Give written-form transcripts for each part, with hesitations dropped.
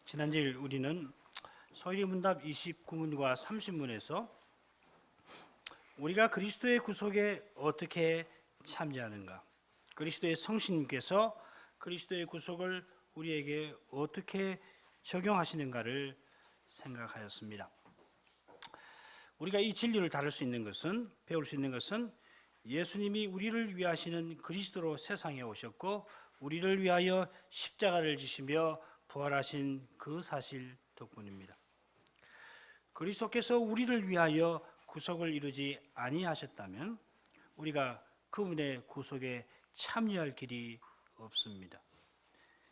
지난주일 우리는 소위문답 29문과 30문에서 우리가 그리스도의 구속에 어떻게 참여하는가, 그리스도의 성신님께서 그리스도의 구속을 우리에게 어떻게 적용하시는가를 생각하였습니다. 우리가 이 진리를 다룰 수 있는 것은, 배울 수 있는 것은 예수님이 우리를 위하시는 그리스도로 세상에 오셨고 우리를 위하여 십자가를 지시며 부활하신 그 사실 덕분입니다. 그리스도께서 우리를 위하여 구속을 이루지 아니하셨다면 우리가 그분의 구속에 참여할 길이 없습니다.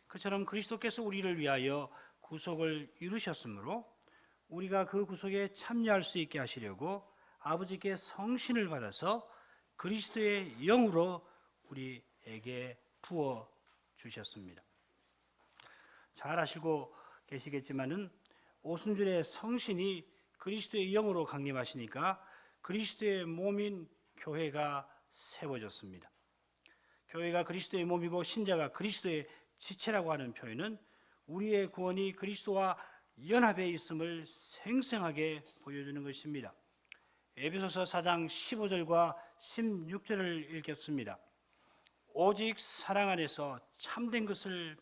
그처럼 그리스도께서 우리를 위하여 구속을 이루셨으므로 우리가 그 구속에 참여할 수 있게 하시려고 아버지께 성신을 받아서 그리스도의 영으로 우리에게 부어 주셨습니다. 잘 아시고 계시겠지만은 오순절의 성신이 그리스도의 영으로 강림하시니까 그리스도의 몸인 교회가 세워졌습니다. 교회가 그리스도의 몸이고 신자가 그리스도의 지체라고 하는 표현은 우리의 구원이 그리스도와 연합해 있음을 생생하게 보여주는 것입니다. 에베소서 4장 15절과 16절을 읽겠습니다. 오직 사랑 안에서 참된 것을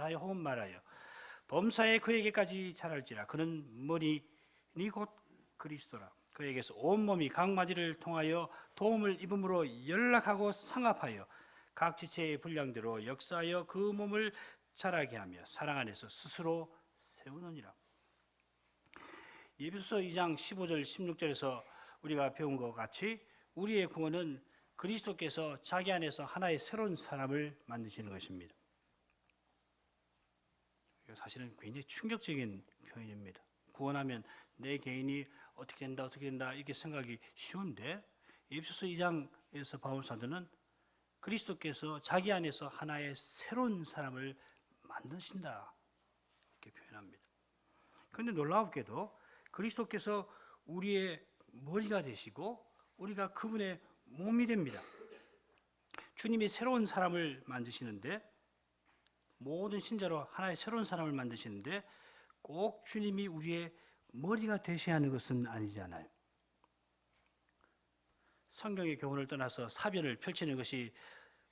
하여 혹은 말하여 범사에 그에게까지 자랄지라. 그는 머리니 곧 그리스도라. 그에게서 온몸이 각 마디를 통하여 도움을 입음으로 연락하고 상합하여 각 지체의 분량대로 역사하여 그 몸을 자라게 하며 사랑 안에서 스스로 세우느니라. 에베소서 2장 15절 16절에서 우리가 배운 것 같이 우리의 구원은 그리스도께서 자기 안에서 하나의 새로운 사람을 만드시는 것입니다. 사실은 굉장히 충격적인 표현입니다. 구원하면 내 개인이 어떻게 된다 이렇게 생각이 쉬운데 에베소서 2장에서 바울 사도는 그리스도께서 자기 안에서 하나의 새로운 사람을 만드신다 이렇게 표현합니다. 그런데 놀랍게도 그리스도께서 우리의 머리가 되시고 우리가 그분의 몸이 됩니다. 주님이 새로운 사람을 만드시는데, 모든 신자로 하나의 새로운 사람을 만드시는데 꼭 주님이 우리의 머리가 되셔야 하는 것은 아니잖아요. 성경의 교훈을 떠나서 사변을 펼치는 것이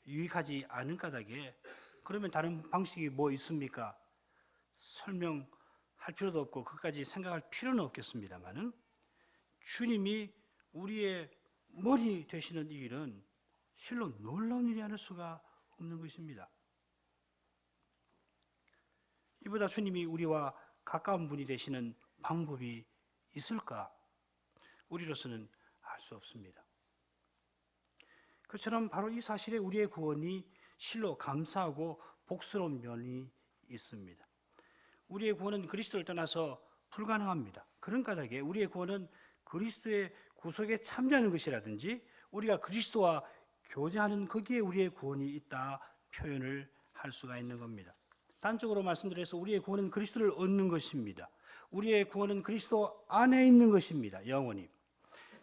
유익하지 않은 까닭에 그러면 다른 방식이 뭐 있습니까? 설명할 필요도 없고 그것까지 생각할 필요는 없겠습니다만은 주님이 우리의 머리 되시는 이 일은 실로 놀라운 일이 아닐 수가 없는 것입니다. 이보다 주님이 우리와 가까운 분이 되시는 방법이 있을까? 우리로서는 알 수 없습니다. 그처럼 바로 이 사실에 우리의 구원이 실로 감사하고 복스러운 면이 있습니다. 우리의 구원은 그리스도를 떠나서 불가능합니다. 그런 까닭에 우리의 구원은 그리스도의 구속에 참여하는 것이라든지 우리가 그리스도와 교제하는 거기에 우리의 구원이 있다 표현을 할 수가 있는 겁니다. 단적으로 말씀드려서 우리의 구원은 그리스도를 얻는 것입니다. 우리의 구원은 그리스도 안에 있는 것입니다. 영원히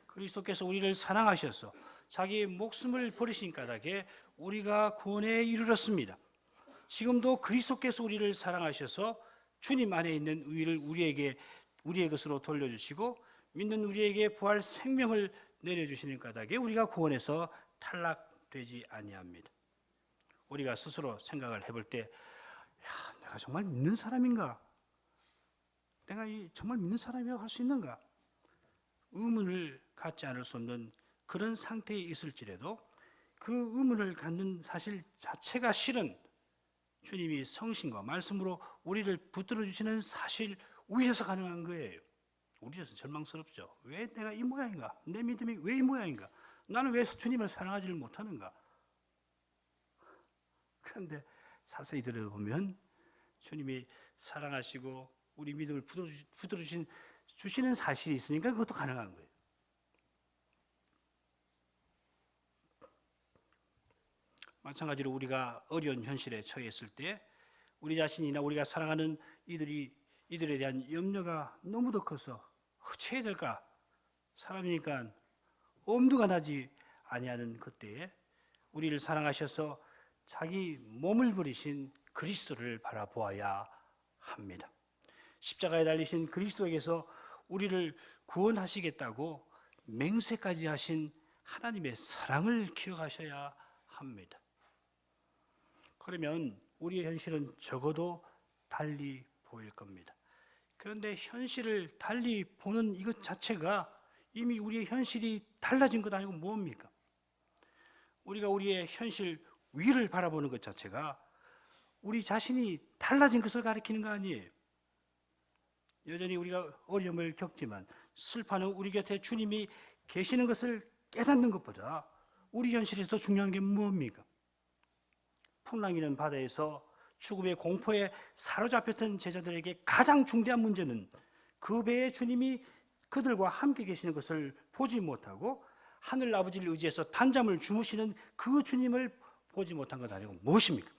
그리스도께서 우리를 사랑하셔서 자기의 목숨을 버리신 까닭에 우리가 구원에 이르렀습니다. 지금도 그리스도께서 우리를 사랑하셔서 주님 안에 있는 의를 우리의 것으로 돌려주시고 믿는 우리에게 부활 생명을 내려주시는 까닭에 우리가 구원에서 탈락되지 아니합니다. 우리가 스스로 생각을 해볼 때 내가 정말 믿는 사람인가? 내가 정말 믿는 사람이라고 할 수 있는가? 의문을 갖지 않을 수 없는 그런 상태에 있을지라도 그 의문을 갖는 사실 자체가 실은 주님이 성신과 말씀으로 우리를 붙들어 주시는 사실 위에서 가능한 거예요. 우리로서 절망스럽죠. 왜 내가 이 모양인가? 내 믿음이 왜 이 모양인가? 나는 왜 주님을 사랑하지를 못하는가? 그런데 자세히 들어보면 주님이 사랑하시고 우리 믿음을 붙들어 주시는 사실이 있으니까 그것도 가능한 거예요. 마찬가지로 우리가 어려운 현실에 처해 있을 때 우리 자신이나 우리가 사랑하는 이들에 대한 염려가 너무도 커서 어찌해야 될까? 사람이니까 엄두가 나지 아니하는 그때에 우리를 사랑하셔서 자기 몸을 버리신 그리스도를 바라보아야 합니다. 십자가에 달리신 그리스도에게서 우리를 구원하시겠다고 맹세까지 하신 하나님의 사랑을 기억하셔야 합니다. 그러면 우리의 현실은 적어도 달리 보일 겁니다. 그런데 현실을 달리 보는 이것 자체가 이미 우리의 현실이 달라진 것 아니고 뭡니까? 우리가 우리의 현실 위를 바라보는 것 자체가 우리 자신이 달라진 것을 가리키는 거 아니에요. 여전히 우리가 어려움을 겪지만 슬퍼하는 우리 곁에 주님이 계시는 것을 깨닫는 것보다 우리 현실에서 더 중요한 게 뭡니까? 풍랑이는 바다에서 죽음의 공포에 사로잡혔던 제자들에게 가장 중대한 문제는 그 배에 주님이 그들과 함께 계시는 것을 보지 못하고 하늘 아버지를 의지해서 단잠을 주무시는 그 주님을 보지 못한 것 아니고 무엇입니까?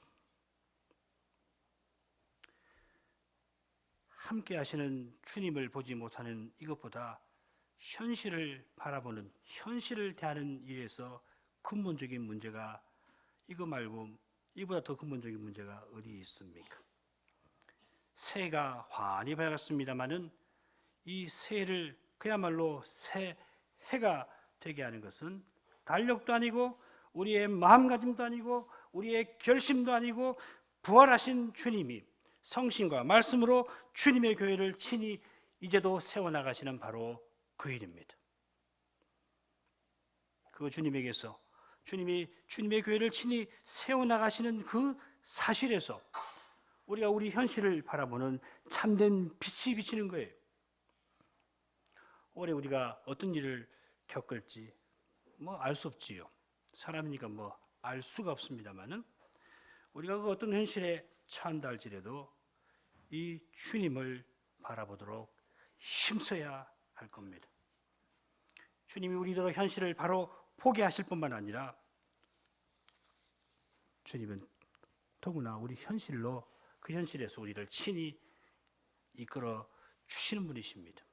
함께 하시는 주님을 보지 못하는 이것보다 현실을 바라보는, 현실을 대하는 일에서 근본적인 문제가 이거 말고 이보다 더 근본적인 문제가 어디 있습니까? 새해가 환히 밝았습니다마는 이 새해를 그야말로 새 해가 되게 하는 것은 달력도 아니고 우리의 마음가짐도 아니고 우리의 결심도 아니고 부활하신 주님이 성신과 말씀으로 주님의 교회를 친히 이제도 세워나가시는 바로 그 일입니다. 그 주님에게서 주님이 주님의 교회를 친히 세워나가시는 그 사실에서 우리가 우리 현실을 바라보는 참된 빛이 비치는 거예요. 올해 우리가 어떤 일을 겪을지 알 수 없지요. 사람이니까 알 수가 없습니다만은 우리가 그 어떤 현실에 처한다 할지라도 이 주님을 바라보도록 힘써야 할 겁니다. 주님이 우리들의 현실을 바로 보게 하실 뿐만 아니라 주님은 더구나 우리 현실로 그 현실에서 우리를 친히 이끌어 주시는 분이십니다.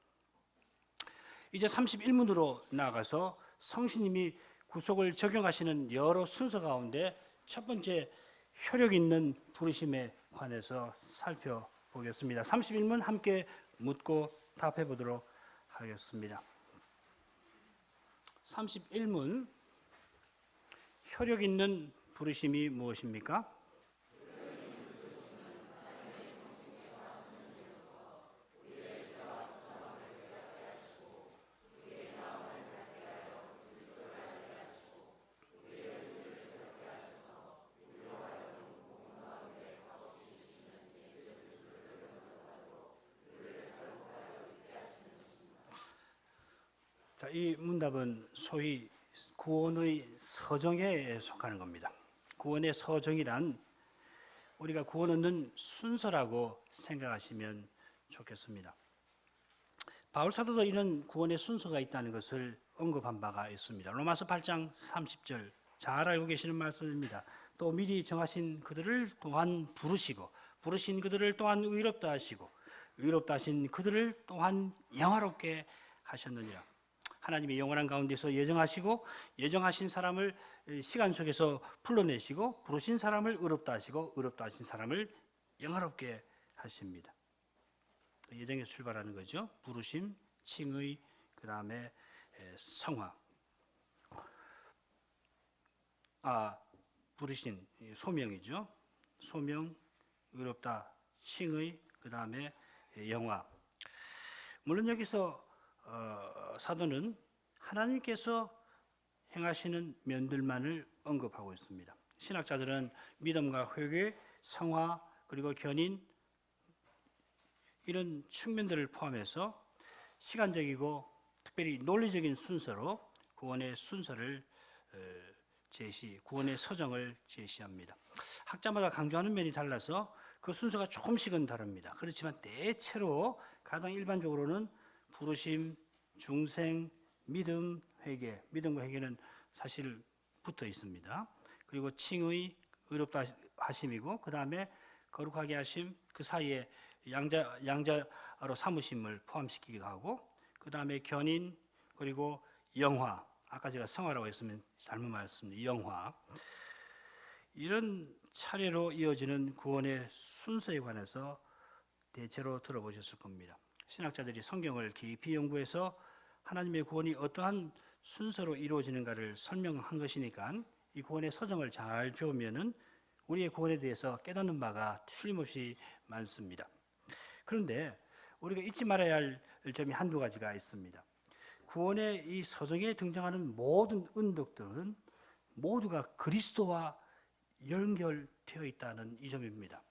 이제 31문으로 나아가서 성신님이 구속을 적용하시는 여러 순서 가운데 첫 번째 효력 있는 부르심에 관해서 살펴보겠습니다. 31문 함께 묻고 답해 보도록 하겠습니다. 31문 효력 있는 부르심이 무엇입니까? 자, 이 문답은 소위 구원의 서정에 속하는 겁니다. 구원의 서정이란 우리가 구원 얻는 순서라고 생각하시면 좋겠습니다. 바울 사도도 이런 구원의 순서가 있다는 것을 언급한 바가 있습니다. 로마서 8장 30절 잘 알고 계시는 말씀입니다. 또 미리 정하신 그들을 또한 부르시고 부르신 그들을 또한 의롭다 하시고 의롭다 하신 그들을 또한 영화롭게 하셨느니라. 하나님이 영원한 가운데서 예정하시고 예정하신 사람을 시간 속에서 불러내시고 부르신 사람을 의롭다 하시고 의롭다 하신 사람을 영화롭게 하십니다. 예정에서 출발하는 거죠. 부르심, 칭의, 그 다음에 성화. 부르신 소명이죠. 소명, 의롭다, 칭의, 그 다음에 영화. 물론 여기서 사도는 하나님께서 행하시는 면들만을 언급하고 있습니다. 신학자들은 믿음과 회개, 성화, 그리고 견인 이런 측면들을 포함해서 시간적이고 특별히 논리적인 순서로 구원의 순서를 구원의 서정을 제시합니다. 학자마다 강조하는 면이 달라서 그 순서가 조금씩은 다릅니다. 그렇지만 대체로 가장 일반적으로는 부르심, 중생, 믿음, 회개. 믿음과 회개는 사실 붙어 있습니다. 그리고 칭의, 의롭다 하심이고 그 다음에 거룩하게 하심, 그 사이에 양자로 삼으심을 포함시키기도 하고 그 다음에 견인, 그리고 영화. 아까 제가 성화라고 했으면 잘못 말했습니다. 영화. 이런 차례로 이어지는 구원의 순서에 관해서 대체로 들어보셨을 겁니다. 신학자들이 성경을 깊이 연구해서 하나님의 구원이 어떠한 순서로 이루어지는가를 설명한 것이니까 이 구원의 서정을 잘 배우면은 우리의 구원에 대해서 깨닫는 바가 틀림없이 많습니다. 그런데 우리가 잊지 말아야 할 점이 한두 가지가 있습니다. 구원의 이 서정에 등장하는 모든 은덕들은 모두가 그리스도와 연결되어 있다는 이 점입니다.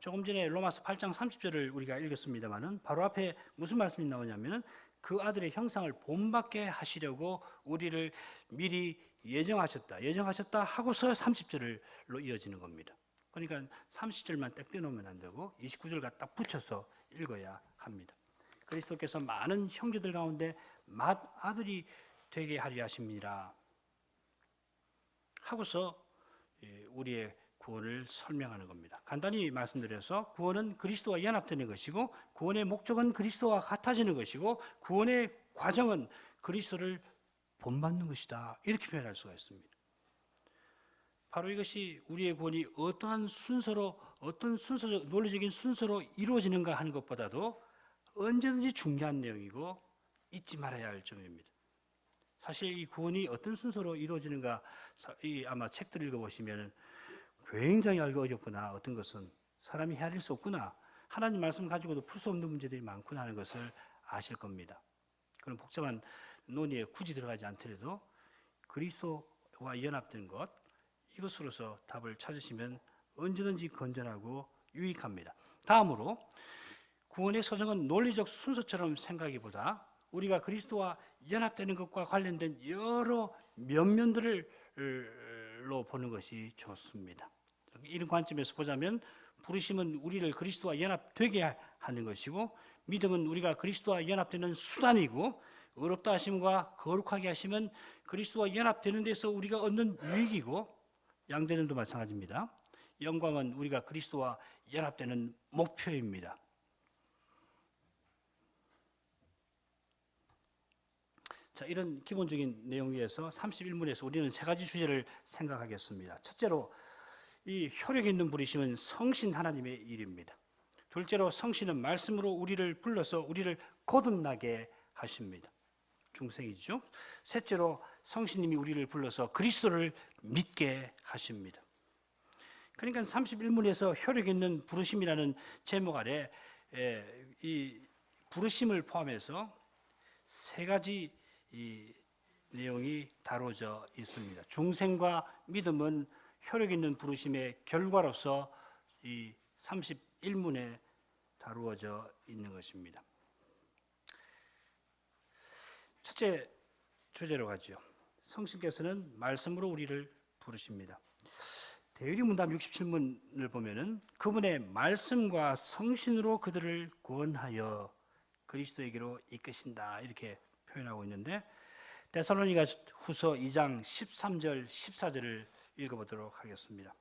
조금 전에 로마서 8장 30절을 우리가 읽었습니다만은 바로 앞에 무슨 말씀이 나오냐면은 그 아들의 형상을 본받게 하시려고 우리를 미리 예정하셨다 하고서 30절로 이어지는 겁니다. 그러니까 30절만 딱 떼놓으면 안 되고 29절과 딱 붙여서 읽어야 합니다. 그리스도께서 많은 형제들 가운데 맏아들이 되게 하려 하십니다 하고서 우리의 구원을 설명하는 겁니다. 간단히 말씀드려서 구원은 그리스도와 연합되는 것이고 구원의 목적은 그리스도와 같아지는 것이고 구원의 과정은 그리스도를 본받는 것이다. 이렇게 표현할 수가 있습니다. 바로 이것이 우리의 구원이 어떤 순서적 논리적인 순서로 이루어지는가 하는 것보다도 언제든지 중요한 내용이고 잊지 말아야 할 점입니다. 사실 이 구원이 어떤 순서로 이루어지는가 아마 책들 읽어보시면 굉장히 알기 어렵구나. 어떤 것은 사람이 헤아릴 수 없구나. 하나님 말씀 가지고도 풀 수 없는 문제들이 많구나 하는 것을 아실 겁니다. 그런 복잡한 논의에 굳이 들어가지 않더라도 그리스도와 연합된 것 이것으로서 답을 찾으시면 언제든지 건전하고 유익합니다. 다음으로 구원의 서정은 논리적 순서처럼 생각하기보다 우리가 그리스도와 연합되는 것과 관련된 여러 면면들로 보는 것이 좋습니다. 이런 관점에서 보자면 부르심은 우리를 그리스도와 연합되게 하는 것이고 믿음은 우리가 그리스도와 연합되는 수단이고 의롭다 하심과 거룩하게 하심은 그리스도와 연합되는 데서 우리가 얻는 유익이고 양대는도 마찬가지입니다. 영광은 우리가 그리스도와 연합되는 목표입니다. 자, 이런 기본적인 내용 위에서 31문에서 우리는 세 가지 주제를 생각하겠습니다. 첫째로 이 효력 있는 부르심은 성신 하나님의 일입니다. 둘째로 성신은 말씀으로 우리를 불러서 우리를 거듭나게 하십니다. 중생이죠. 셋째로 성신님이 우리를 불러서 그리스도를 믿게 하십니다. 그러니까 31문에서 효력 있는 부르심이라는 제목 아래 이 부르심을 포함해서 세 가지 이 내용이 다뤄져 있습니다. 중생과 믿음은 효력 있는 부르심의 결과로서 이 31문에 다루어져 있는 것입니다. 첫째 주제로 가죠. 성신께서는 말씀으로 우리를 부르십니다. 대유리문답 67문을 보면은 그분의 말씀과 성신으로 그들을 구원하여 그리스도에게로 이끄신다 이렇게 표현하고 있는데 데살로니가 후서 2장 13절 14절을 읽어보도록 하겠습니다.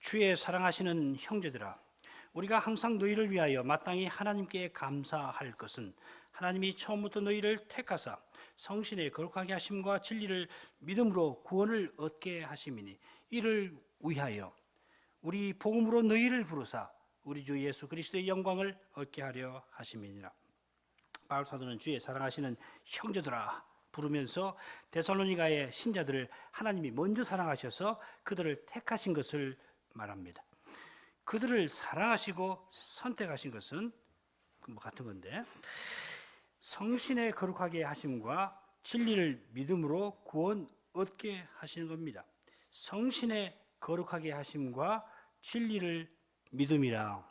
주의 사랑하시는 형제들아, 우리가 항상 너희를 위하여 마땅히 하나님께 감사할 것은 하나님이 처음부터 너희를 택하사 성신의 거룩하게 하심과 진리를 믿음으로 구원을 얻게 하심이니 이를 위하여 우리 복음으로 너희를 부르사 우리 주 예수 그리스도의 영광을 얻게 하려 하심이니라. 바울 사도는 주의 사랑하시는 형제들아 부르면서 데살로니가의 신자들을 하나님이 먼저 사랑하셔서 그들을 택하신 것을 말합니다. 그들을 사랑하시고 선택하신 것은 같은 건데 성신의 거룩하게 하심과 진리를 믿음으로 구원 얻게 하시는 겁니다. 성신의 거룩하게 하심과 진리를 믿음이라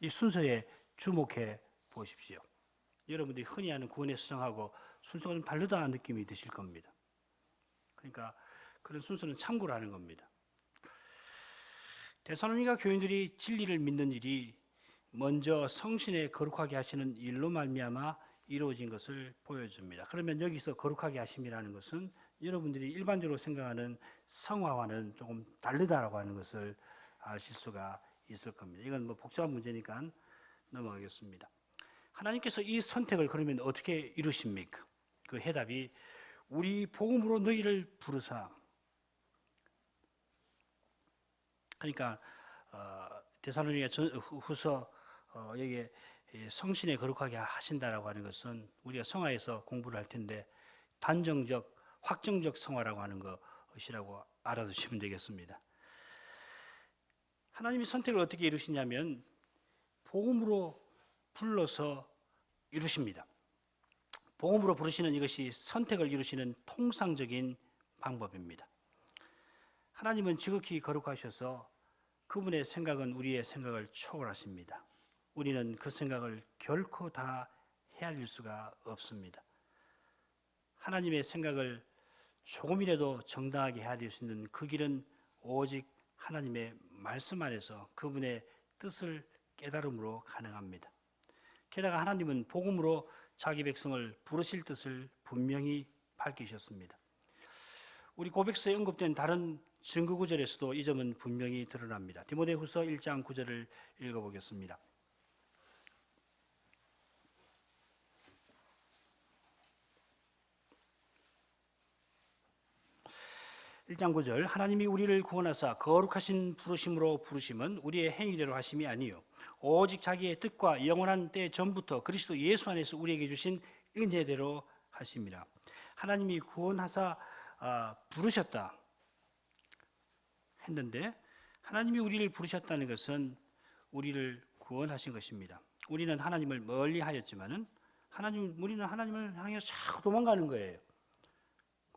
이 순서에 주목해 보십시오. 여러분들이 흔히 하는 구원의 수정하고 순서가 좀 다르다 느낌이 드실 겁니다. 그러니까 그런 순서는 참고로 하는 겁니다. 데살로니가 교인들이 진리를 믿는 일이 먼저 성신의 거룩하게 하시는 일로 말미암아 이루어진 것을 보여줍니다. 그러면 여기서 거룩하게 하심이라는 것은 여러분들이 일반적으로 생각하는 성화와는 조금 다르다라고 하는 것을 아실 수가 있을 겁니다. 이건 복잡한 문제니까 넘어가겠습니다. 하나님께서 이 선택을 그러면 어떻게 이루십니까? 그 해답이 우리 복음으로 너희를 부르사. 그러니까 데살로니가 후서 여기에 성신에 거룩하게 하신다라고 하는 것은 우리가 성화에서 공부를 할 텐데 단정적, 확정적 성화라고 하는 것이라고 알아두시면 되겠습니다. 하나님이 선택을 어떻게 이루시냐면 복음으로 불러서 이루십니다. 복음으로 부르시는 이것이 선택을 이루시는 통상적인 방법입니다. 하나님은 지극히 거룩하셔서 그분의 생각은 우리의 생각을 초월하십니다. 우리는 그 생각을 결코 다 헤아릴 수가 없습니다. 하나님의 생각을 조금이라도 정당하게 헤아릴 수 있는 그 길은 오직 하나님의 말씀 안에서 그분의 뜻을 깨달음으로 가능합니다. 게다가 하나님은 복음으로 자기 백성을 부르실 뜻을 분명히 밝히셨습니다. 우리 고백서에 언급된 다른 증거 구절에서도 이 점은 분명히 드러납니다. 디모데후서 1장 9절을 읽어보겠습니다. 1장 9절 하나님이 우리를 구원하사 거룩하신 부르심으로 부르심은 우리의 행위대로 하심이 아니요 오직 자기의 뜻과 영원한 때 전부터 그리스도 예수 안에서 우리에게 주신 은혜대로 하심이라. 하나님이 구원하사 부르셨다 했는데 하나님이 우리를 부르셨다는 것은 우리를 구원하신 것입니다. 우리는 하나님을 멀리하였지만은 우리는 하나님을 향해 자꾸 도망가는 거예요.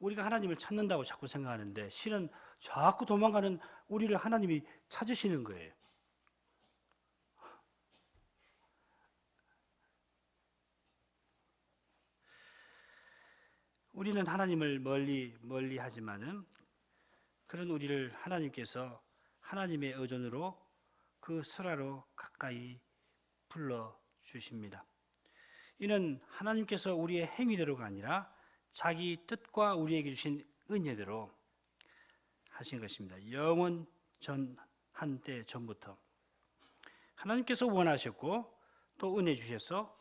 우리가 하나님을 찾는다고 자꾸 생각하는데 실은 자꾸 도망가는 우리를 하나님이 찾으시는 거예요. 우리는 하나님을 멀리하지만은 그런 우리를 하나님께서 하나님의 의존으로 그 설화로 가까이 불러 주십니다. 이는 하나님께서 우리의 행위대로가 아니라 자기 뜻과 우리에게 주신 은혜대로 하신 것입니다. 영원 전 한때 전부터 하나님께서 원하셨고 또 은혜 주셔서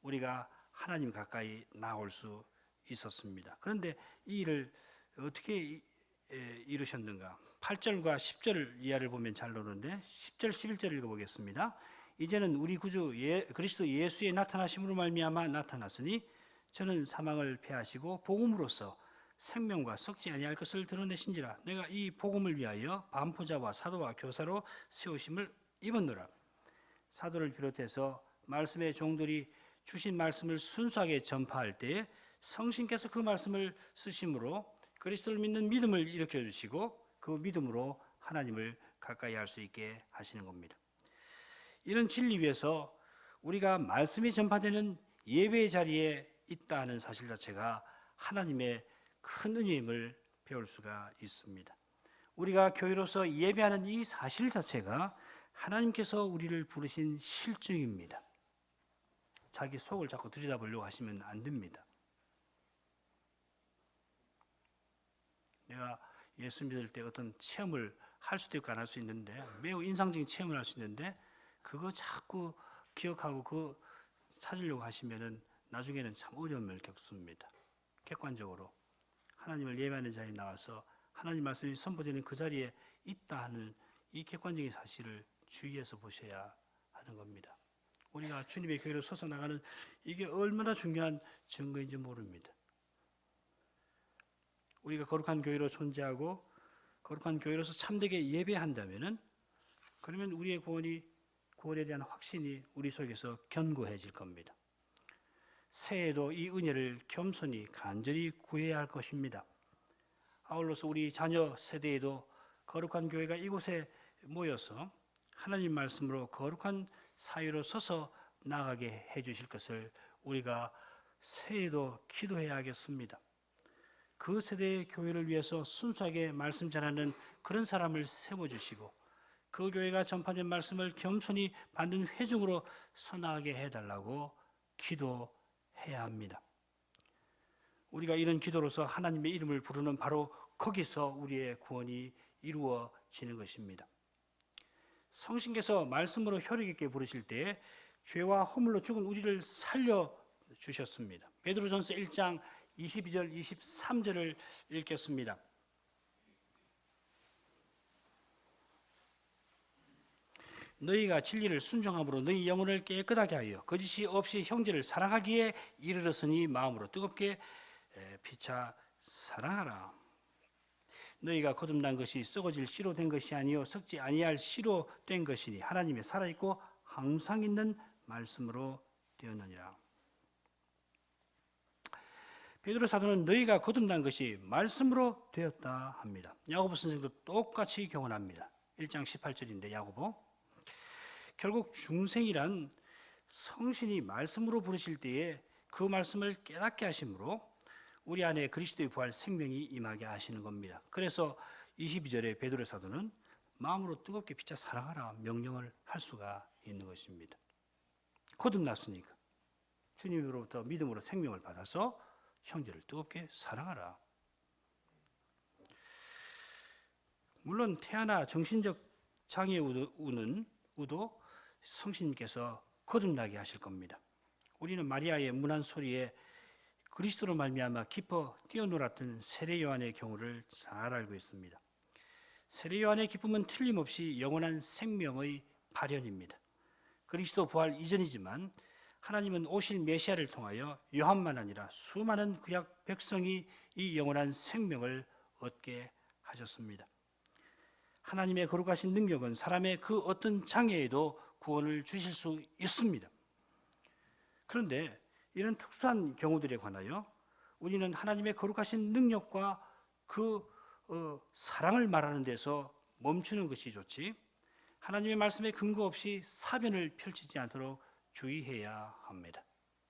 우리가 하나님 가까이 나올 수 있었습니다. 그런데 이 일을 어떻게 이루셨는가? 8절과 10절 이하를 보면 잘 나오는데 10절 11절 읽어보겠습니다. 이제는 우리 구주 그리스도 예수의 나타나심으로 말미암아 나타났으니 저는 사망을 패하시고 복음으로써 생명과 썩지 아니할 것을 드러내신지라. 내가 이 복음을 위하여 반포자와 사도와 교사로 세우심을 입었노라. 사도를 비롯해서 말씀의 종들이 주신 말씀을 순수하게 전파할 때에 성신께서 그 말씀을 쓰심으로 그리스도를 믿는 믿음을 일으켜 주시고 그 믿음으로 하나님을 가까이 할 수 있게 하시는 겁니다. 이런 진리 위해서 우리가 말씀이 전파되는 예배의 자리에 있다 하는 사실 자체가 하나님의 큰 은혜임을 배울 수가 있습니다. 우리가 교회로서 예배하는 이 사실 자체가 하나님께서 우리를 부르신 실증입니다. 자기 속을 자꾸 들여다보려고 하시면 안 됩니다. 내가 예수 믿을 때 어떤 체험을 할 수도 있고 안 할 수 있는데 매우 인상적인 체험을 할 수 있는데 그거 자꾸 기억하고 그거 찾으려고 하시면은 나중에는 참 어려움을 겪습니다. 객관적으로 하나님을 예배하는 자리에 나와서 하나님 말씀이 선포되는 그 자리에 있다 하는 이 객관적인 사실을 주의해서 보셔야 하는 겁니다. 우리가 주님의 교회로 서서 나가는 이게 얼마나 중요한 증거인지 모릅니다. 우리가 거룩한 교회로 존재하고 거룩한 교회로서 참되게 예배한다면은 그러면 우리의 구원에 대한 확신이 우리 속에서 견고해질 겁니다. 새해에도 이 은혜를 겸손히 간절히 구해야 할 것입니다. 아울러서 우리 자녀 세대에도 거룩한 교회가 이곳에 모여서 하나님 말씀으로 거룩한 사유로 서서 나가게 해주실 것을 우리가 새해에도 기도해야겠습니다. 그 세대의 교회를 위해서 순수하게 말씀 전하는 그런 사람을 세워주시고 그 교회가 전파된 말씀을 겸손히 받는 회중으로 서나가게 해달라고 기도해야 합니다. 우리가 이런 기도로서 하나님의 이름을 부르는 바로 거기서 우리의 구원이 이루어지는 것입니다. 성신께서 말씀으로 효력 있게 부르실 때 죄와 허물로 죽은 우리를 살려 주셨습니다. 베드로전서 1장 22절 23절을 읽겠습니다. 너희가 진리를 순종함으로 너희 영혼을 깨끗하게 하여 거짓이 없이 형제를 사랑하기에 이르렀으니 마음으로 뜨겁게 피차 사랑하라. 너희가 거듭난 것이 썩어질 씨로 된 것이 아니요 썩지 아니할 씨로 된 것이니 하나님의 살아있고 항상 있는 말씀으로 되었느니라. 베드로 사도는 너희가 거듭난 것이 말씀으로 되었다 합니다. 야고보 선생도 똑같이 교훈합니다. 1장 18절인데 야고보 결국 중생이란 성신이 말씀으로 부르실 때에 그 말씀을 깨닫게 하심으로 우리 안에 그리스도의 부활 생명이 임하게 하시는 겁니다. 그래서 22절에 베드로 사도는 마음으로 뜨겁게 피차 사랑하라 명령을 할 수가 있는 것입니다. 거듭났으니까 주님으로부터 믿음으로 생명을 받아서 형제를 뜨겁게 사랑하라. 물론 태아나 정신적 장애 우도 성신님께서 거듭나게 하실 겁니다. 우리는 마리아의 문안 소리에 그리스도로 말미암아 기뻐 뛰어놀았던 세례 요한의 경우를 잘 알고 있습니다. 세례 요한의 기쁨은 틀림없이 영원한 생명의 발현입니다. 그리스도 부활 이전이지만 하나님은 오실 메시아를 통하여 요한만 아니라 수많은 구약 백성이 이 영원한 생명을 얻게 하셨습니다. 하나님의 거룩하신 능력은 사람의 그 어떤 장애에도 구원을 주실 수 있습니다. 그런데 이런 특수한 경우들에 관하여 우리는 하나님의 거룩하신 능력과 그 사랑을 말하는 데서 멈추는 것이 좋지 하나님의 말씀에 근거 없이 사변을 펼치지 않도록 주의해야 합니다.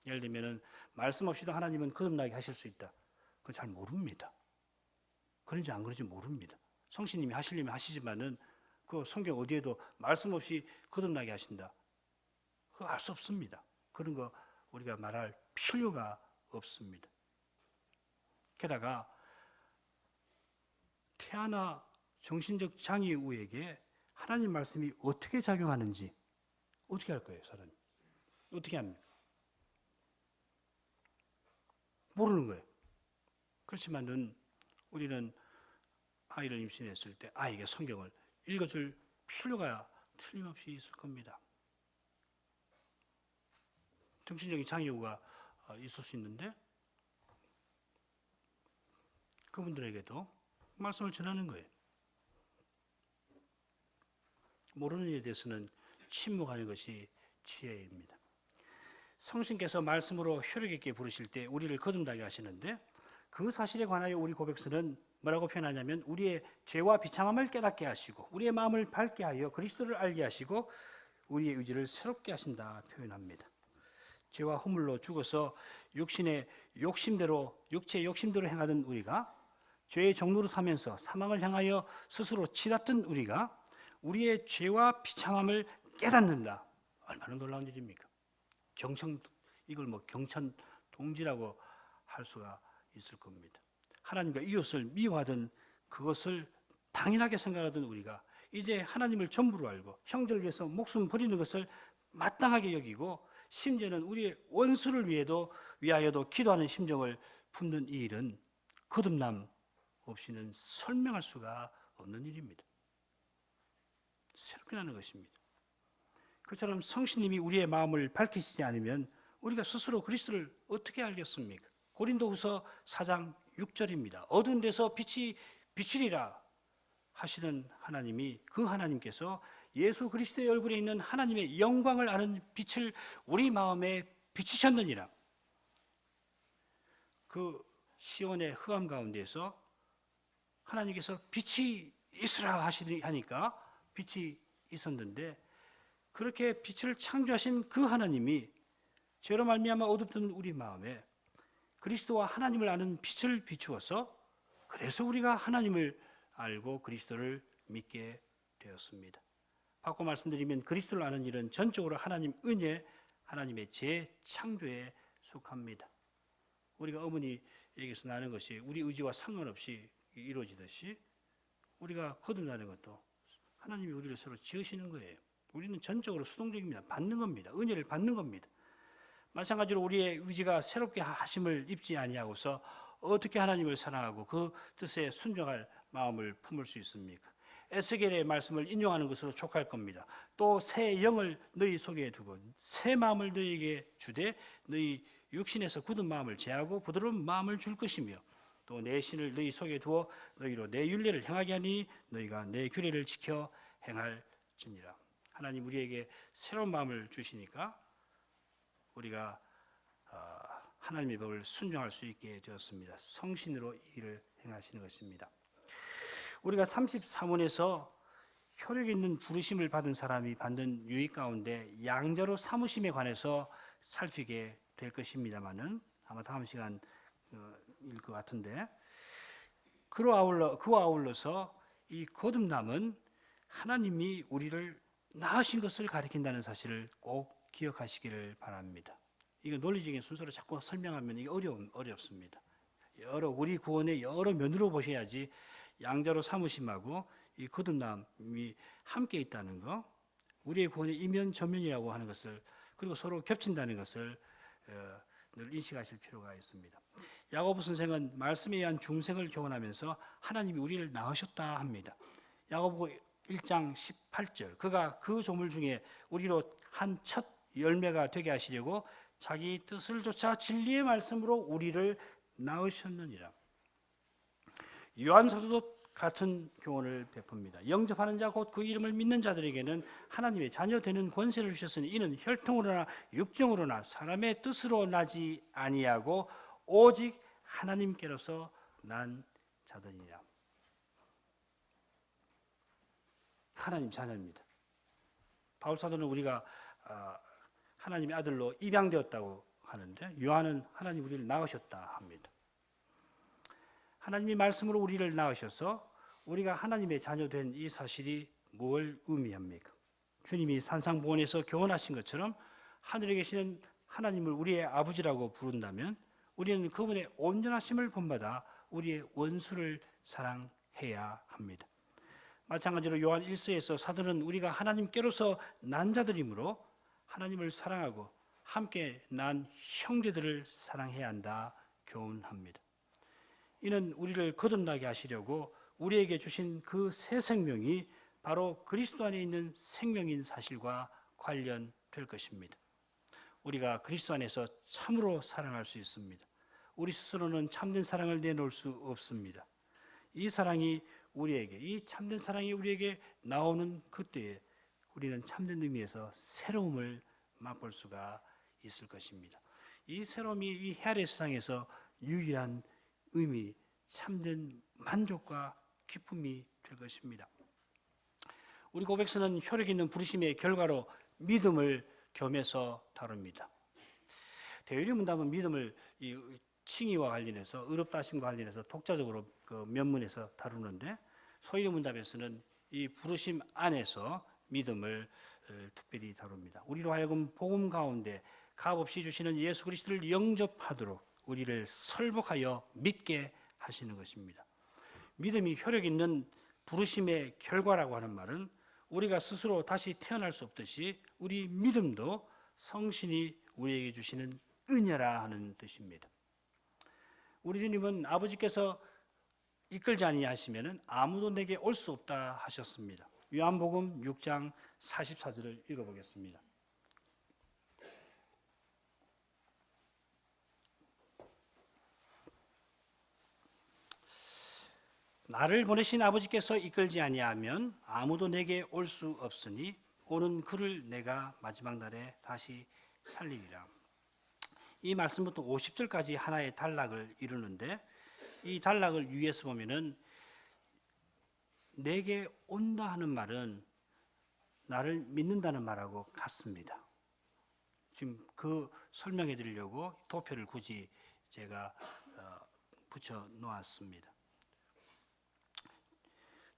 예를 들면 말씀 없이도 하나님은 거듭나게 하실 수 있다. 그건 잘 모릅니다. 그런지 안 그런지 모릅니다. 성신님이 하시려면 하시지만은 그 성경 어디에도 말씀 없이 거듭나게 하신다. 그거 알 수 없습니다. 그런 거 우리가 말할 필요가 없습니다. 게다가 태아나 정신적 장애우에게 하나님 말씀이 어떻게 작용하는지 어떻게 할 거예요, 사람이? 어떻게 합니까? 모르는 거예요. 그렇지만은 우리는 아이를 임신했을 때 아이에게 성경을 읽어줄 필요가 틀림없이 있을 겁니다. 정신적인 장애우가 있을 수 있는데 그분들에게도 말씀을 전하는 거예요. 모르는 일에 대해서는 침묵하는 것이 지혜입니다. 성신께서 말씀으로 효력 있게 부르실 때 우리를 거듭나게 하시는데 그 사실에 관하여 우리 고백서는 뭐라고 표현하냐면 우리의 죄와 비참함을 깨닫게 하시고 우리의 마음을 밝게 하여 그리스도를 알게 하시고 우리의 의지를 새롭게 하신다 표현합니다. 죄와 허물로 죽어서 육체의 욕심대로 행하던 우리가 죄의 종로로 타면서 사망을 향하여 스스로 치닫던 우리가 우리의 죄와 비참함을 깨닫는다. 얼마나 놀라운 일입니까? 이걸 경천 동지라고 할 수가 있을 겁니다. 하나님과 이웃을 미워하던 그것을 당연하게 생각하던 우리가 이제 하나님을 전부로 알고 형제를 위해서 목숨 버리는 것을 마땅하게 여기고 심지어는 우리의 원수를 위하여도 기도하는 심정을 품는 이 일은 거듭남 없이는 설명할 수가 없는 일입니다. 새롭게 나는 것입니다. 그처럼 성신님이 우리의 마음을 밝히시지 않으면 우리가 스스로 그리스도를 어떻게 알겠습니까? 고린도후서 4장 6절입니다. 어두운 데서 빛이 비추리라 하시는 하나님이 그 하나님께서 예수 그리스도의 얼굴에 있는 하나님의 영광을 아는 빛을 우리 마음에 비추셨느니라. 그 시온의 흑암 가운데서 하나님께서 빛이 있으라 하니까 빛이 있었는데 그렇게 빛을 창조하신 그 하나님이 죄로 말미암아 어둡던 우리 마음에 그리스도와 하나님을 아는 빛을 비추어서 그래서 우리가 하나님을 알고 그리스도를 믿게 되었습니다. 바꿔 말씀드리면 그리스도를 아는 일은 전적으로 하나님 은혜, 하나님의 재창조에 속합니다. 우리가 어머니에게서 나는 것이 우리 의지와 상관없이 이루어지듯이 우리가 거듭나는 것도 하나님이 우리를 새로 지으시는 거예요. 우리는 전적으로 수동적입니다. 받는 겁니다. 은혜를 받는 겁니다. 마찬가지로 우리의 의지가 새롭게 하심을 입지 아니하고서 어떻게 하나님을 사랑하고 그 뜻에 순종할 마음을 품을 수 있습니까? 에스겔의 말씀을 인용하는 것으로 족할 겁니다. 또 새 영을 너희 속에 두고 새 마음을 너희에게 주되 너희 육신에서 굳은 마음을 제하고 부드러운 마음을 줄 것이며 또 내 신을 너희 속에 두어 너희로 내 율례를 행하게 하니 너희가 내 규례를 지켜 행할지니라. 하나님 우리에게 새로운 마음을 주시니까 우리가 하나님의 법을 순종할 수 있게 되었습니다. 성신으로 이 일을 행하시는 것입니다. 우리가 33원에서 효력 있는 부르심을 받은 사람이 받는 유익 가운데 양자로 사무심에 관해서 살피게 될 것입니다만은 아마 다음 시간 일 것 같은데 그와 아울러서 이 거듭남은 하나님이 우리를 낳으신 것을 가리킨다는 사실을 꼭 기억하시기를 바랍니다. 이거 논리적인 순서로 자꾸 설명하면 이게 어렵습니다. 우리 구원의 여러 면으로 보셔야지 양자로 사무심하고 이 거듭남이 함께 있다는 거, 우리의 구원의 이면 전면이라고 하는 것을 그리고 서로 겹친다는 것을 늘 인식하실 필요가 있습니다. 야고보 선생은 말씀에 의한 중생을 교훈하면서 하나님이 우리를 낳으셨다 합니다. 야고보 1장 18절 그가 그 조물 중에 우리로 한 첫 열매가 되게 하시려고 자기 뜻을 좇아 진리의 말씀으로 우리를 낳으셨느니라. 요한 사도도 같은 교훈을 베풉니다. 영접하는 자 곧 그 이름을 믿는 자들에게는 하나님의 자녀 되는 권세를 주셨으니 이는 혈통으로나 육정으로나 사람의 뜻으로 나지 아니하고 오직 하나님께로서 난 자들이니라. 하나님 자녀입니다. 바울 사도는 우리가 하나님의 아들로 입양되었다고 하는데 요한은 하나님 우리를 낳으셨다 합니다. 하나님이 말씀으로 우리를 낳으셔서 우리가 하나님의 자녀 된 이 사실이 뭘 의미합니까? 주님이 산상보원에서 교훈하신 것처럼 하늘에 계시는 하나님을 우리의 아버지라고 부른다면 우리는 그분의 온전하심을 본받아 우리의 원수를 사랑해야 합니다. 마찬가지로 요한 1서에서 사도는 우리가 하나님께로서 난 자들이므로 하나님을 사랑하고 함께 난 형제들을 사랑해야 한다 교훈합니다. 이는 우리를 거듭나게 하시려고 우리에게 주신 그 새 생명이 바로 그리스도 안에 있는 생명인 사실과 관련될 것입니다. 우리가 그리스도 안에서 참으로 사랑할 수 있습니다. 우리 스스로는 참된 사랑을 내놓을 수 없습니다. 이 사랑이 우리에게, 이 참된 사랑이 우리에게 나오는 그때에 우리는 참된 의미에서 새로움을 맛볼 수가 있을 것입니다. 이 새로움이 이 헤아릴 세상에서 유일한 의미, 참된 만족과 기쁨이 될 것입니다. 우리 고백서는 효력 있는 부르심의 결과로 믿음을 겸해서 다룹니다. 대유리 문답은 믿음을 칭의와 관련해서 의롭다 하심과 관련해서 독자적으로 그 면문에서 다루는데 소유리 문답에서는 이 부르심 안에서 믿음을 특별히 다룹니다. 우리로 하여금 복음 가운데 값없이 주시는 예수 그리스도를 영접하도록 우리를 설복하여 믿게 하시는 것입니다. 믿음이 효력 있는 부르심의 결과라고 하는 말은 우리가 스스로 다시 태어날 수 없듯이 우리 믿음도 성신이 우리에게 주시는 은혜라 하는 뜻입니다. 우리 주님은 아버지께서 이끌지 아니하시면 아무도 내게 올 수 없다 하셨습니다. 요한복음 6장 44절을 읽어보겠습니다. 나를 보내신 아버지께서 이끌지 아니하면 아무도 내게 올 수 없으니 오는 그를 내가 마지막 날에 다시 살리리라. 이 말씀부터 50절까지 하나의 단락을 이루는데 이 단락을 위에서 보면은 내게 온다 하는 말은 나를 믿는다는 말하고 같습니다. 지금 그 설명해 드리려고 도표를 굳이 제가 붙여 놓았습니다.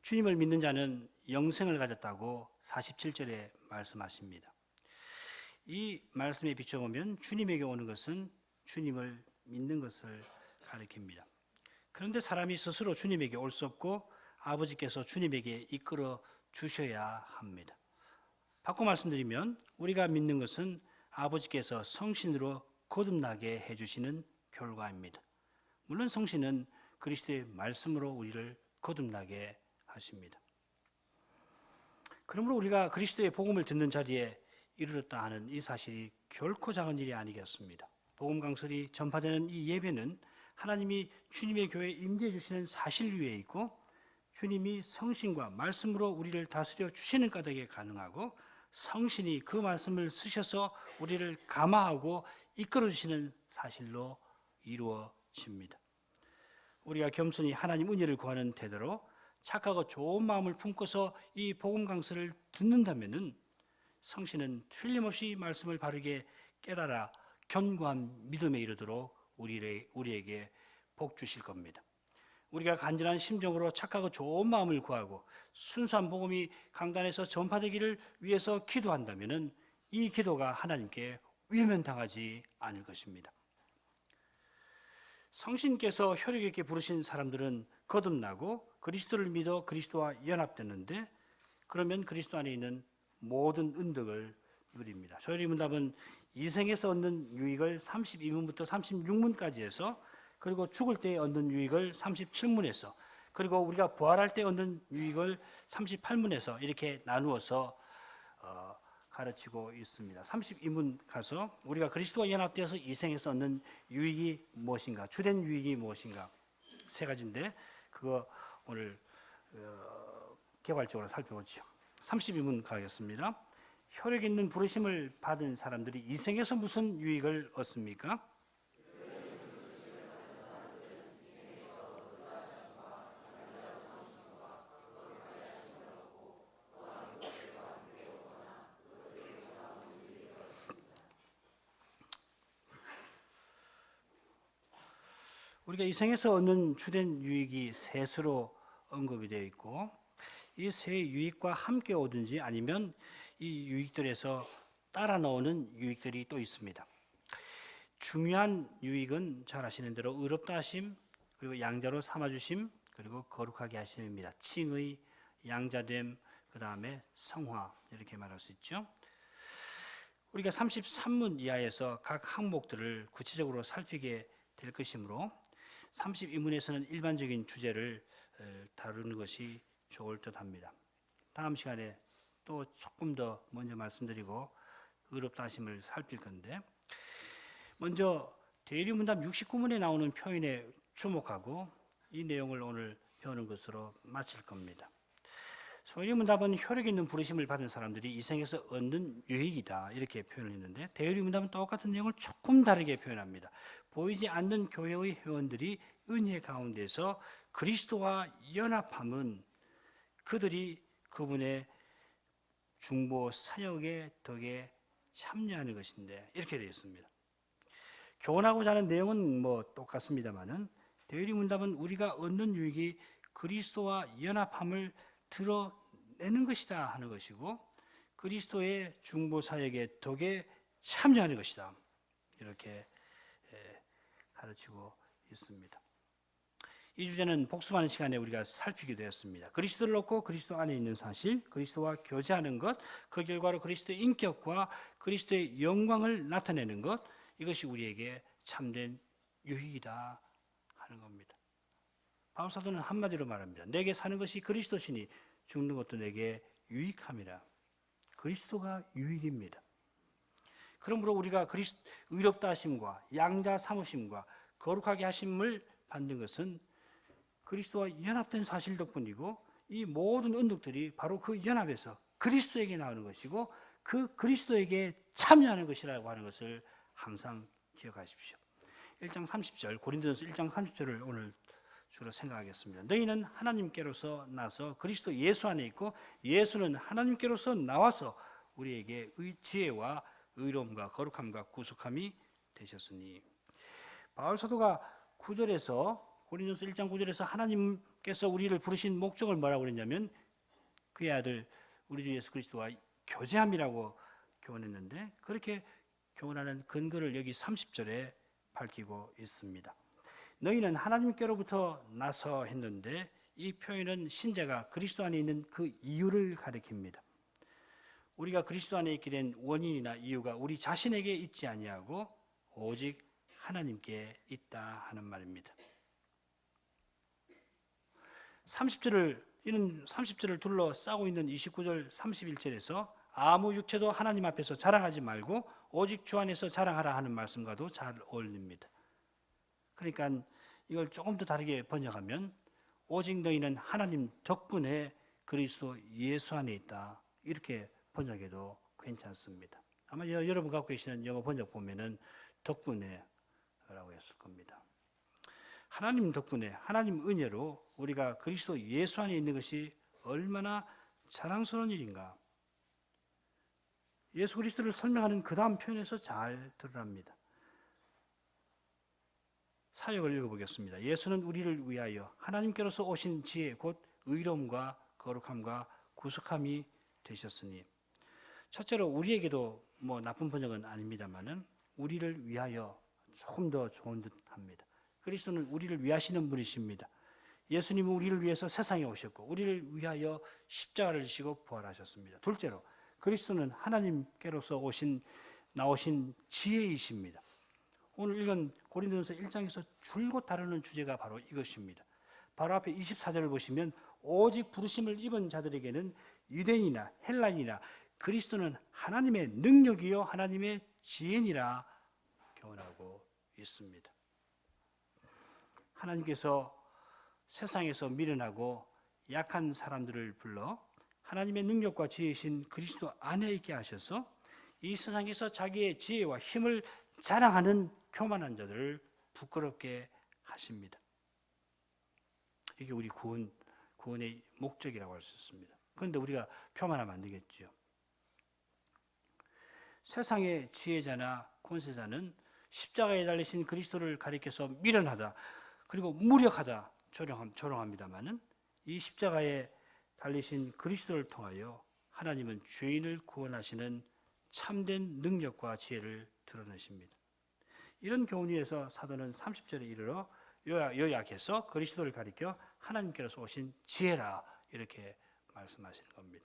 주님을 믿는 자는 영생을 가졌다고 47절에 말씀하십니다. 이 말씀에 비춰보면 주님에게 오는 것은 주님을 믿는 것을 가리킵니다. 그런데 사람이 스스로 주님에게 올 수 없고 아버지께서 주님에게 이끌어 주셔야 합니다. 바꿔 말씀드리면 우리가 믿는 것은 아버지께서 성신으로 거듭나게 해주시는 결과입니다. 물론 성신은 그리스도의 말씀으로 우리를 거듭나게 하십니다. 그러므로 우리가 그리스도의 복음을 듣는 자리에 이르렀다 하는 이 사실이 결코 작은 일이 아니겠습니다. 복음 강설이 전파되는 이 예배는 하나님이 주님의 교회에 임재해 주시는 사실 위에 있고 주님이 성신과 말씀으로 우리를 다스려 주시는 까닭에 가능하고 성신이 그 말씀을 쓰셔서 우리를 감화하고 이끌어 주시는 사실로 이루어집니다. 우리가 겸손히 하나님 은혜를 구하는 태도로 착하고 좋은 마음을 품고서 이 복음 강설을 듣는다면은 성신은 틀림없이 말씀을 바르게 깨달아 견고한 믿음에 이르도록 우리에게 복 주실 겁니다. 우리가 간절한 심정으로 착하고 좋은 마음을 구하고 순수한 복음이 강단에서 전파되기를 위해서 기도한다면은 이 기도가 하나님께 외면당하지 않을 것입니다. 성신께서 혈육 있게 부르신 사람들은 거듭나고 그리스도를 믿어 그리스도와 연합되는데 그러면 그리스도 안에 있는 모든 은덕을 누립니다. 저희 문답은 이생에서 얻는 유익을 32문부터 36문까지 해서 그리고 죽을 때 얻는 유익을 37문에서 그리고 우리가 부활할 때 얻는 유익을 38문에서 이렇게 나누어서 가르치고 있습니다. 32문 가서 우리가 그리스도와 연합되어서 이생에서 얻는 유익이 무엇인가, 주된 유익이 무엇인가 세 가지인데 그거 오늘 개괄적으로 살펴보죠. 32문 가겠습니다. 혈육 있는 부르심을 받은 사람들이 이생에서 무슨 유익을 얻습니까? 우리가 이 생에서 얻는 주된 유익이 셋으로 언급이 되어 있고 이 세 유익과 함께 오든지 아니면 이 유익들에서 따라 나오는 유익들이 또 있습니다. 중요한 유익은 잘 아시는 대로 의롭다 하심, 그리고 양자로 삼아주심, 그리고 거룩하게 하심입니다. 칭의, 양자됨, 그 다음에 성화 이렇게 말할 수 있죠. 우리가 33문 이하에서 각 항목들을 구체적으로 살피게 될 것이므로 32문에서는 일반적인 주제를 다루는 것이 좋을 듯합니다. 다음 시간에 또 조금 더 먼저 말씀드리고 의롭다 하심을 살필 건데 먼저 대리문답 69문에 나오는 표현에 주목하고 이 내용을 오늘 배우는 것으로 마칠 겁니다. 소유리문답은 혈육 있는 부르심을 받은 사람들이 이 생에서 얻는 유익이다 이렇게 표현을 했는데 대유리문답은 똑같은 내용을 조금 다르게 표현합니다. 보이지 않는 교회의 회원들이 은혜 가운데서 그리스도와 연합함은 그들이 그분의 중보 사역의 덕에 참여하는 것인데 이렇게 되어 있습니다. 교훈하고자 하는 내용은 똑같습니다만은 대유리문답은 우리가 얻는 유익이 그리스도와 연합함을 드러내는 것이다 하는 것이고 그리스도의 중보 사역의 덕에 참여하는 것이다 이렇게 가르치고 있습니다. 이 주제는 복습하는 시간에 우리가 살피게 되었습니다. 그리스도를 얻고 그리스도 안에 있는 사실, 그리스도와 교제하는 것, 그 결과로 그리스도의 인격과 그리스도의 영광을 나타내는 것, 이것이 우리에게 참된 유익이다 하는 겁니다. 바울 사도는 한마디로 말합니다. 내게 사는 것이 그리스도시니 죽는 것도 내게 유익함이라. 그리스도가 유익입니다. 그러므로 우리가 의롭다 하심과 양자 삼으심과 거룩하게 하심을 받는 것은 그리스도와 연합된 사실 덕분이고 이 모든 은덕들이 바로 그 연합에서 그리스도에게 나오는 것이고 그 그리스도에게 참여하는 것이라고 하는 것을 항상 기억하십시오. 1장 30절 고린도전서 1장 30절을 오늘 주로 생각하겠습니다. 너희는 하나님께로서 나서 그리스도 예수 안에 있고 예수는 하나님께로서 나와서 우리에게 지혜와 의로움과 거룩함과 구속함이 되셨으니. 바울 사도가 9절에서 고린도전서 1장 9절에서 하나님께서 우리를 부르신 목적을 뭐라고 그랬냐면 그의 아들 우리 주 예수 그리스도와 교제함이라고 교훈했는데 그렇게 교훈하는 근거를 여기 30절에 밝히고 있습니다. 너희는 하나님께로부터 나서 했는데 이 표현은 신자가 그리스도 안에 있는 그 이유를 가리킵니다. 우리가 그리스도 안에 있게 된 원인이나 이유가 우리 자신에게 있지 아니하고 오직 하나님께 있다 하는 말입니다. 30절을 둘러싸고 있는 29절 31절에서 아무 육체도 하나님 앞에서 자랑하지 말고 오직 주 안에서 자랑하라 하는 말씀과도 잘 어울립니다. 그러니까 이걸 조금 더 다르게 번역하면 오직 너희는 하나님 덕분에 그리스도 예수 안에 있다, 이렇게 번역해도 괜찮습니다. 아마 여러분 갖고 계시는 영어 번역 보면은 덕분에라고 했을 겁니다. 하나님 덕분에, 하나님 은혜로 우리가 그리스도 예수 안에 있는 것이 얼마나 자랑스러운 일인가. 예수 그리스도를 설명하는 그 다음 표현에서 잘 드러납니다. 사역을 읽어보겠습니다. 예수는 우리를 위하여 하나님께로서 오신 지혜 곧 의로움과 거룩함과 구속함이 되셨으니, 첫째로 우리에게도 나쁜 번역은 아닙니다만은 우리를 위하여 조금 더 좋은 듯 합니다. 그리스도는 우리를 위하시는 분이십니다. 예수님은 우리를 위해서 세상에 오셨고 우리를 위하여 십자가를 지시고 부활하셨습니다. 둘째로 그리스도는 하나님께로서 나오신 지혜이십니다. 오늘 읽은 고린도전서 1장에서 줄곧 다루는 주제가 바로 이것입니다. 바로 앞에 24절을 보시면 오직 부르심을 입은 자들에게는 유대인이나 헬라인이나 그리스도는 하나님의 능력이요 하나님의 지혜니라 교훈하고 있습니다. 하나님께서 세상에서 미련하고 약한 사람들을 불러 하나님의 능력과 지혜이신 그리스도 안에 있게 하셔서 이 세상에서 자기의 지혜와 힘을 자랑하는 교만한 자들을 부끄럽게 하십니다. 이게 우리 구원의 목적이라고 할 수 있습니다. 그런데 우리가 교만하면 안 되겠죠. 세상의 지혜자나 권세자는 십자가에 달리신 그리스도를 가리켜서 미련하다, 그리고 무력하다 조롱합니다마는 이 십자가에 달리신 그리스도를 통하여 하나님은 죄인을 구원하시는 참된 능력과 지혜를 드러내십니다. 이런 교훈 위에서 사도는 30절에 이르러 요약해서 그리스도를 가리켜 하나님께로서 오신 지혜라 이렇게 말씀하시는 겁니다.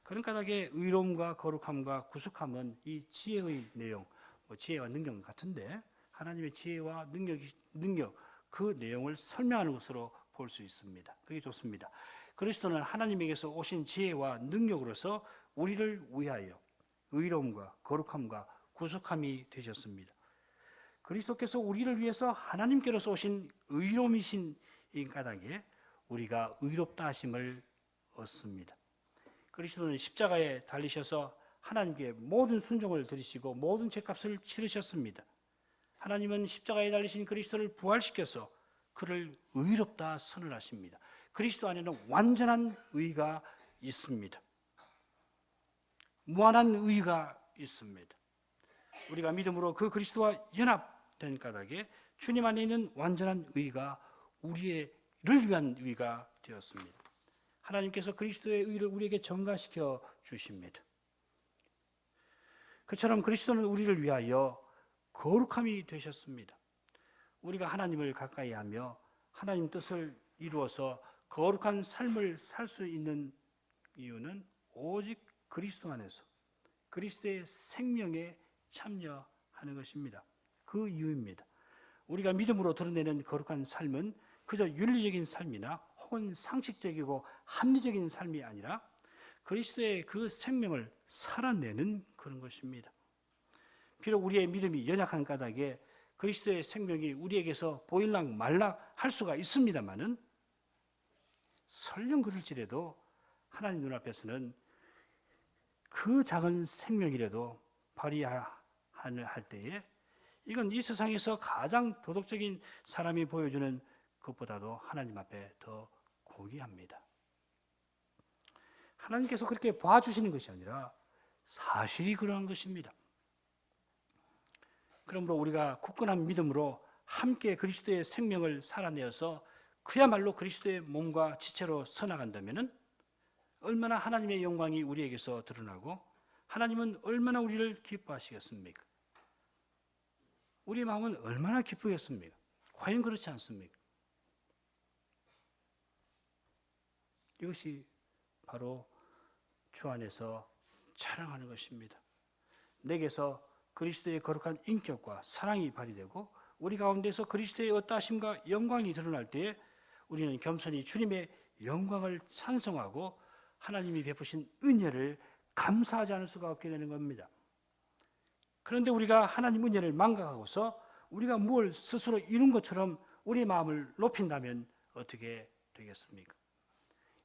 그런 까닭에 의로움과 거룩함과 구속함은 이 지혜의 내용, 지혜와 능력 같은데 하나님의 지혜와 능력 그 내용을 설명하는 것으로 볼 수 있습니다. 그게 좋습니다. 그리스도는 하나님에게서 오신 지혜와 능력으로서 우리를 위하여 의로움과 거룩함과 구속함이 되셨습니다. 그리스도께서 우리를 위해서 하나님께로서 오신 의로움이신 이 까닭에 우리가 의롭다 하심을 얻습니다. 그리스도는 십자가에 달리셔서 하나님께 모든 순종을 들이시고 모든 죄값을 치르셨습니다. 하나님은 십자가에 달리신 그리스도를 부활시켜서 그를 의롭다 선언하십니다. 그리스도 안에는 완전한 의가 있습니다. 무한한 의가 있습니다. 우리가 믿음으로 그 그리스도와 연합된 까닭에 주님 안에 있는 완전한 의가 우리를 위한 의가 되었습니다. 하나님께서 그리스도의 의를 우리에게 전가시켜 주십니다. 그처럼 그리스도는 우리를 위하여 거룩함이 되셨습니다. 우리가 하나님을 가까이 하며 하나님 뜻을 이루어서 거룩한 삶을 살 수 있는 이유는 오직 그리스도 안에서 그리스도의 생명에 참여하는 것입니다. 그 이유입니다. 우리가 믿음으로 드러내는 거룩한 삶은 그저 윤리적인 삶이나 혹은 상식적이고 합리적인 삶이 아니라 그리스도의 그 생명을 살아내는 그런 것입니다. 비록 우리의 믿음이 연약한 까닭에 그리스도의 생명이 우리에게서 보일락 말락 할 수가 있습니다마는 설령 그럴지라도 하나님 눈앞에서는 그 작은 생명이라도 발휘할 때에 이건 이 세상에서 가장 도덕적인 사람이 보여주는 것보다도 하나님 앞에 더 고귀합니다. 하나님께서 그렇게 봐주시는 것이 아니라 사실이 그러한 것입니다. 그러므로 우리가 굳건한 믿음으로 함께 그리스도의 생명을 살아내어서 그야말로 그리스도의 몸과 지체로 서나간다면 얼마나 하나님의 영광이 우리에게서 드러나고 하나님은 얼마나 우리를 기뻐하시겠습니까? 우리의 마음은 얼마나 기쁘겠습니까? 과연 그렇지 않습니까? 이것이 바로 주 안에서 자랑하는 것입니다. 내게서 그리스도의 거룩한 인격과 사랑이 발휘되고 우리 가운데서 그리스도의 어떠하심과 영광이 드러날 때에 우리는 겸손히 주님의 영광을 찬송하고 하나님이 베푸신 은혜를 감사하지 않을 수가 없게 되는 겁니다. 그런데 우리가 하나님 은혜를 망각하고서 우리가 뭘 스스로 이룬 것처럼 우리 마음을 높인다면 어떻게 되겠습니까?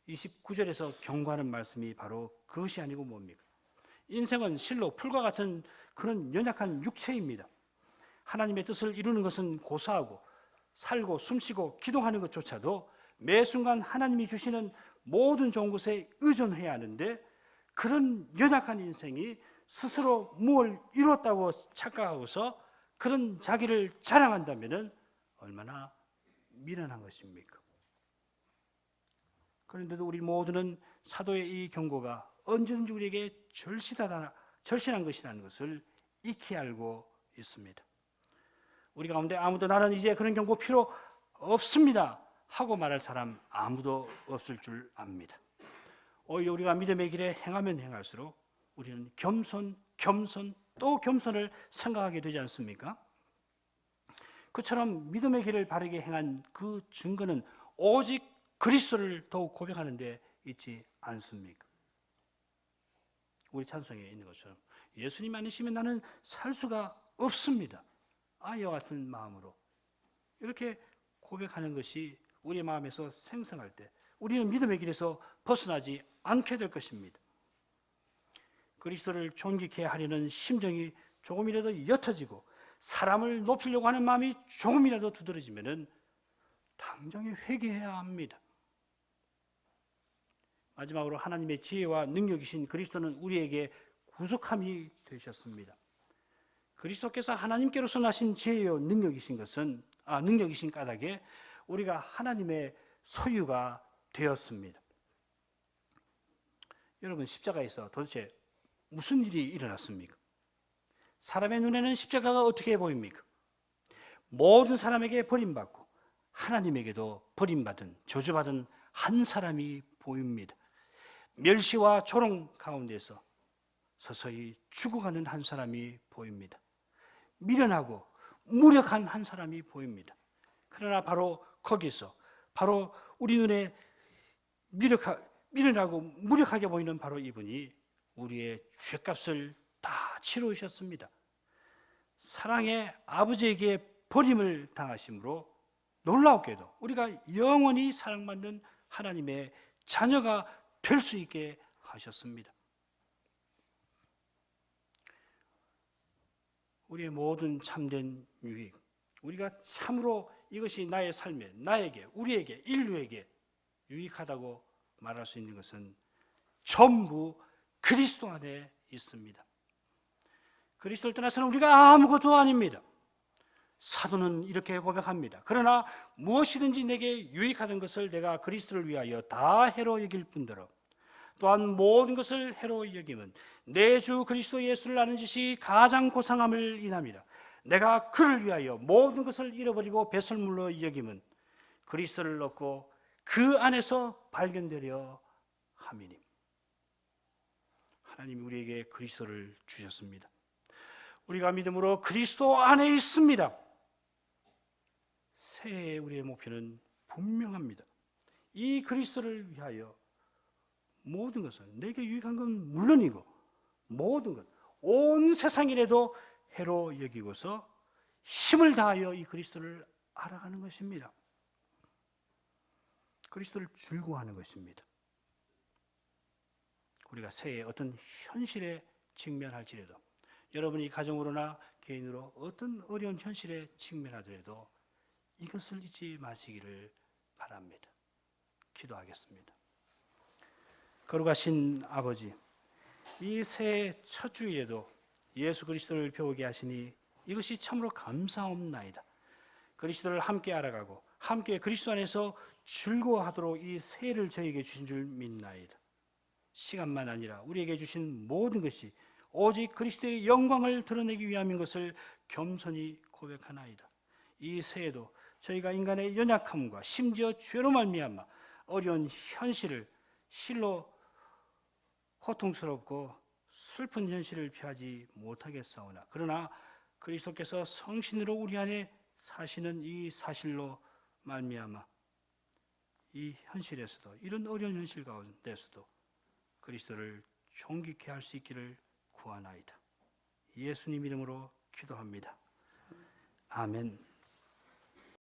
29절에서 경고하는 말씀이 바로 그것이 아니고 뭡니까? 인생은 실로 풀과 같은 그런 연약한 육체입니다. 하나님의 뜻을 이루는 것은 고사하고 살고 숨쉬고 기도하는 것조차도 매 순간 하나님이 주시는 모든 좋은 것에 의존해야 하는데 그런 연약한 인생이 스스로 뭘 이뤘다고 착각하고서 그런 자기를 자랑한다면 얼마나 미련한 것입니까? 그런데도 우리 모두는 사도의 이 경고가 언제든지 우리에게 절실한 것이라는 것을 익히 알고 있습니다. 우리 가운데 아무도 나는 이제 그런 경고 필요 없습니다 하고 말할 사람 아무도 없을 줄 압니다. 오히려 우리가 믿음의 길에 행하면 행할수록 우리는 겸손 또 겸손을 생각하게 되지 않습니까? 그처럼 믿음의 길을 바르게 행한 그 증거는 오직 그리스도를 더욱 고백하는 데 있지 않습니까? 우리 찬송에 있는 것처럼 예수님 아니시면 나는 살 수가 없습니다. 이와 같은 마음으로 이렇게 고백하는 것이 우리 마음에서 생성할 때 우리는 믿음의 길에서 벗어나지 않게 될 것입니다. 그리스도를 존귀케 하려는 심정이 조금이라도 옅어지고 사람을 높이려고 하는 마음이 조금이라도 두드러지면 당장에 회개해야 합니다. 마지막으로 하나님의 지혜와 능력이신 그리스도는 우리에게 구속함이 되셨습니다. 그리스도께서 하나님께로서 나신 지혜요 능력이신 까닭에 우리가 하나님의 소유가 되었습니다. 여러분, 십자가에서 도대체 무슨 일이 일어났습니까? 사람의 눈에는 십자가가 어떻게 보입니까? 모든 사람에게 버림받고 하나님에게도 버림받은 저주받은 한 사람이 보입니다. 멸시와 조롱 가운데서 서서히 죽어가는 한 사람이 보입니다. 미련하고 무력한 한 사람이 보입니다. 그러나 바로 거기서 바로 우리 눈에 미련하고 무력하게 보이는 바로 이분이 우리의 죄값을 다 치르셨습니다. 사랑의 아버지에게 버림을 당하심으로 놀랍게도 우리가 영원히 사랑받는 하나님의 자녀가 될 수 있게 하셨습니다. 우리의 모든 참된 유익, 우리가 참으로 이것이 나의 삶에, 나에게, 우리에게, 인류에게 유익하다고 말할 수 있는 것은 전부 그리스도 안에 있습니다. 그리스도를 떠나서는 우리가 아무것도 아닙니다. 사도는 이렇게 고백합니다. 그러나 무엇이든지 내게 유익하던 것을 내가 그리스도를 위하여 다 해로 여길 뿐더러 또한 모든 것을 해로 여김은 내 주 그리스도 예수를 아는 짓이 가장 고상함을 인함이라. 내가 그를 위하여 모든 것을 잃어버리고 배설물로 여김은 그리스도를 얻고 그 안에서 발견되려 함이니. 하나님이 우리에게 그리스도를 주셨습니다. 우리가 믿음으로 그리스도 안에 있습니다. 새해의 우리의 목표는 분명합니다. 이 그리스도를 위하여 모든 것은 내게 유익한 건 물론이고 모든 것, 온 세상이라도 해로 여기고서 힘을 다하여 이 그리스도를 알아가는 것입니다. 그리스도를 즐거워하는 것입니다. 우리가 새해 어떤 현실에 직면할지라도 여러분이 가정으로나 개인으로 어떤 어려운 현실에 직면하더라도 이것을 잊지 마시기를 바랍니다. 기도하겠습니다. 거룩하신 아버지, 이 새해 첫 주일에도 예수 그리스도를 배우게 하시니 이것이 참으로 감사옵나이다. 그리스도를 함께 알아가고 함께 그리스도 안에서 즐거워하도록 이 새해를 저에게 주신 줄 믿나이다. 시간만 아니라 우리에게 주신 모든 것이 오직 그리스도의 영광을 드러내기 위함인 것을 겸손히 고백하나이다. 이 새해도 저희가 인간의 연약함과 심지어 죄로 말미암아 어려운 현실을 실로 고통스럽고 슬픈 현실을 피하지 못하겠사오나 그러나 그리스도께서 성신으로 우리 안에 사시는 이 사실로 말미암아 이 현실에서도 이런 어려운 현실 가운데서도 그리스도를 존귀케 할 수 있기를 구하나이다. 예수님 이름으로 기도합니다. 아멘.